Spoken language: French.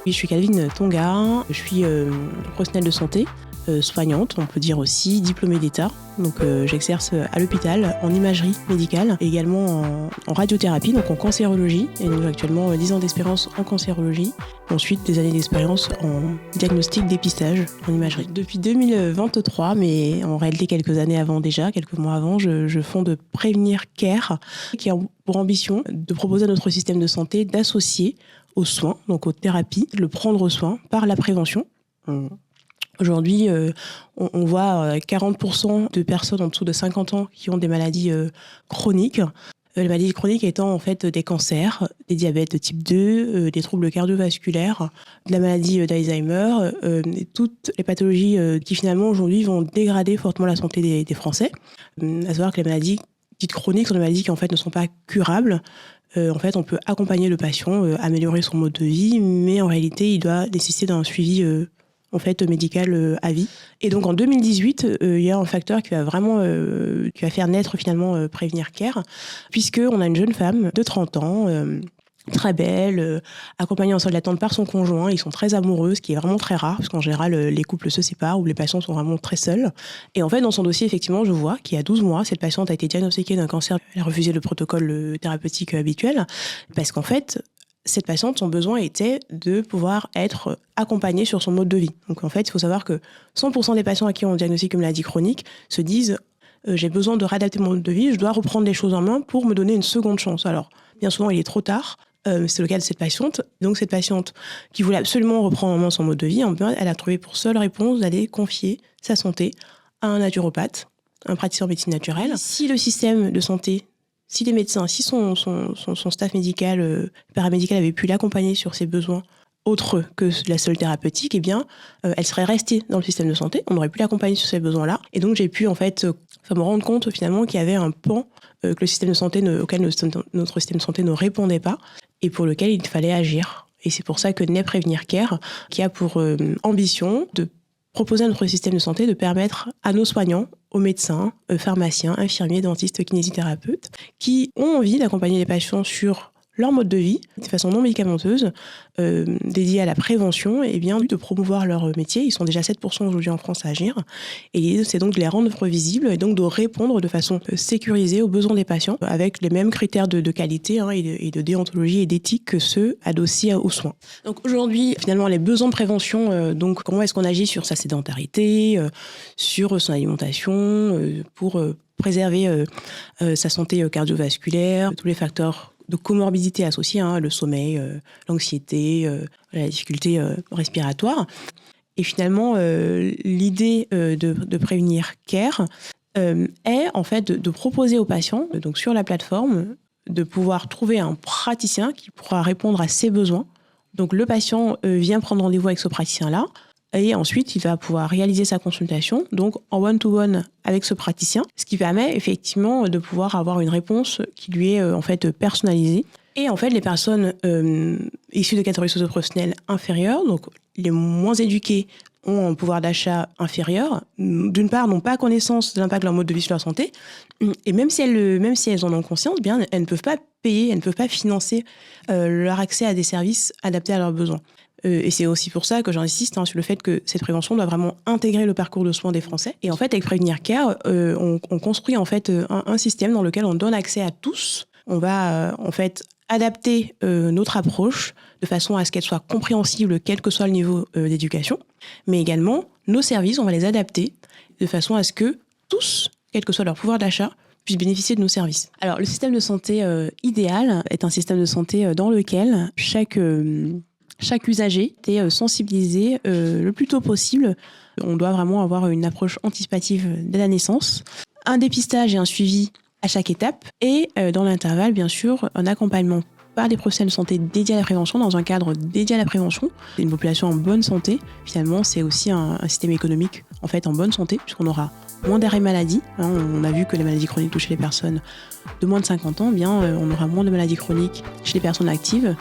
Oui, je suis Calvin Tonga, je suis professionnelle de santé, soignante, on peut dire aussi diplômée d'État. Donc j'exerce à l'hôpital en imagerie médicale et également en radiothérapie, donc en cancérologie. Et donc j'ai actuellement 10 ans d'expérience en cancérologie et ensuite des années d'expérience en diagnostic dépistage en imagerie. Depuis 2023, mais en réalité quelques années avant déjà, quelques mois avant, je fonde Prévenir Care, qui a pour ambition de proposer à notre système de santé d'associer aux soins, donc aux thérapies, le prendre soin par la prévention. Aujourd'hui, on voit 40% de personnes en dessous de 50 ans qui ont des maladies chroniques. Les maladies chroniques étant en fait des cancers, des diabètes de type 2, des troubles cardiovasculaires, de la maladie d'Alzheimer, et toutes les pathologies qui finalement aujourd'hui vont dégrader fortement la santé des Français. À savoir que les maladies dites chroniques sont des maladies qui en fait ne sont pas curables. En fait, on peut accompagner le patient, améliorer son mode de vie, mais en réalité, il doit nécessiter d'un suivi en fait médical à vie. Et donc en 2018, il y a un facteur qui va vraiment qui va faire naître finalement Prévenir Care, puisque on a une jeune femme de 30 ans. Très belle, accompagnée en salle d'attente par son conjoint. Ils sont très amoureux, ce qui est vraiment très rare, parce qu'en général, les couples se séparent ou les patients sont vraiment très seuls. Et en fait, dans son dossier, effectivement, je vois qu'il y a 12 mois, cette patiente a été diagnostiquée d'un cancer. Elle a refusé le protocole thérapeutique habituel, parce qu'en fait, cette patiente, son besoin était de pouvoir être accompagnée sur son mode de vie. Donc en fait, il faut savoir que 100% des patients à qui on diagnostique une maladie chronique se disent j'ai besoin de réadapter mon mode de vie, je dois reprendre les choses en main pour me donner une seconde chance. Alors, bien souvent, il est trop tard. C'est le cas de cette patiente. Donc cette patiente qui voulait absolument reprendre en main son mode de vie, elle a trouvé pour seule réponse d'aller confier sa santé à un naturopathe, un praticien en médecine naturelle. Si le système de santé, si les médecins, si son staff médical, paramédical avait pu l'accompagner sur ses besoins autres que la seule thérapeutique, eh bien, elle serait restée dans le système de santé. On aurait pu l'accompagner sur ces besoins-là. Et donc, j'ai pu, en fait, me rendre compte, finalement, qu'il y avait un pan que le système de santé auquel notre système de santé ne répondait pas et pour lequel il fallait agir. Et c'est pour ça que naît Prévenir Care, qui a pour ambition de proposer à notre système de santé de permettre à nos soignants, aux médecins, pharmaciens, infirmiers, dentistes, kinésithérapeutes, qui ont envie d'accompagner les patients sur leur mode de vie, de façon non médicamenteuse, dédiée à la prévention, et bien de promouvoir leur métier. Ils sont déjà 7% aujourd'hui en France à agir. Et l'idée, c'est donc de les rendre visibles et donc de répondre de façon sécurisée aux besoins des patients avec les mêmes critères de qualité et de déontologie et d'éthique que ceux adossés aux soins. Donc aujourd'hui, finalement, les besoins de prévention, donc comment est-ce qu'on agit sur sa sédentarité, sur son alimentation, pour préserver sa santé cardiovasculaire, tous les facteurs de comorbidité associées, le sommeil, l'anxiété, la difficulté respiratoire. Et finalement, l'idée de Prévenir Care est en fait de proposer aux patients, donc sur la plateforme, de pouvoir trouver un praticien qui pourra répondre à ses besoins. Donc le patient vient prendre rendez-vous avec ce praticien-là, et ensuite, il va pouvoir réaliser sa consultation, donc en one-to-one avec ce praticien, ce qui permet effectivement de pouvoir avoir une réponse qui lui est en fait personnalisée. Et en fait, les personnes issues de catégories socio-professionnelles inférieures, donc les moins éduquées, ont un pouvoir d'achat inférieur, d'une part, n'ont pas connaissance de l'impact de leur mode de vie sur leur santé, et même si elles en ont conscience, bien, elles ne peuvent pas payer, elles ne peuvent pas financer leur accès à des services adaptés à leurs besoins. Et c'est aussi pour ça que j'insiste sur le fait que cette prévention doit vraiment intégrer le parcours de soins des Français. Et en fait, avec Prévenir Care, on construit en fait un système dans lequel on donne accès à tous. On va en fait adapter notre approche de façon à ce qu'elle soit compréhensible, quel que soit le niveau d'éducation. Mais également, nos services, on va les adapter de façon à ce que tous, quel que soit leur pouvoir d'achat, puissent bénéficier de nos services. Alors, le système de santé idéal est un système de santé dans lequel chaque usager est sensibilisé le plus tôt possible. On doit vraiment avoir une approche anticipative dès la naissance, un dépistage et un suivi à chaque étape, et dans l'intervalle, bien sûr, un accompagnement par des professionnels de santé dédiés à la prévention, dans un cadre dédié à la prévention. Une population en bonne santé, finalement, c'est aussi un système économique en fait en bonne santé, puisqu'on aura moins d'arrêts maladie. On a vu que les maladies chroniques touchent les personnes de moins de 50 ans, on aura moins de maladies chroniques chez les personnes actives.